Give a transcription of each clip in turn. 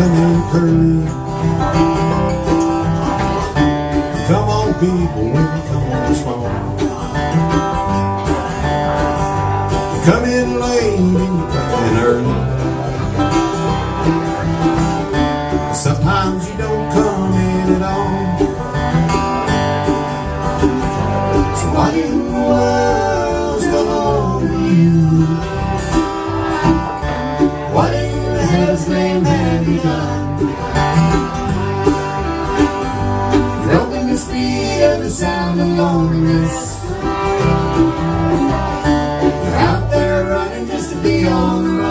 come in curly. Come on, people, come on small. You come in late and you come in early. Sometimes you don't come in at all. So what in the world's going on with you? What in heaven's name have you done? You're broken the speed of the sound of loneliness. You're out there running just to be on the run.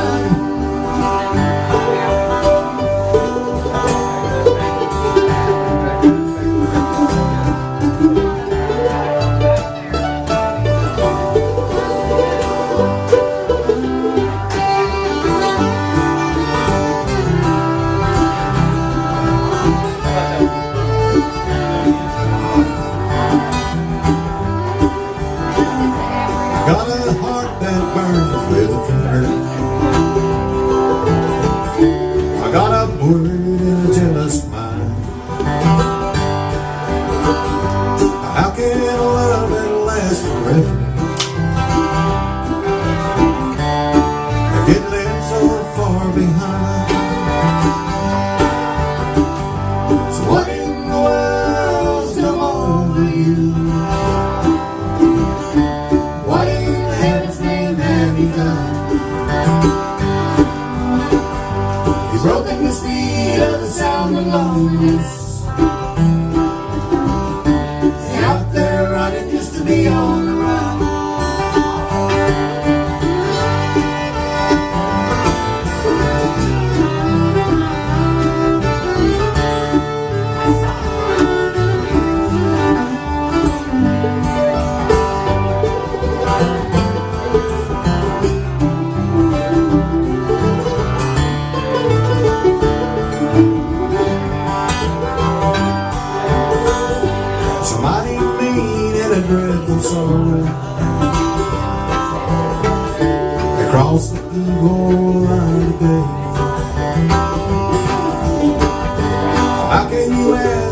Got a heart that burns with a fire. I got a worried and a jealous mind. How can a love that lasts forever get left so far behind? So what in the world's come over you? You've broken the speed of the sound of loneliness. You're out there running just to be on the run. Somebody mean and a dreadful sorrow across the evil line today. How can you ask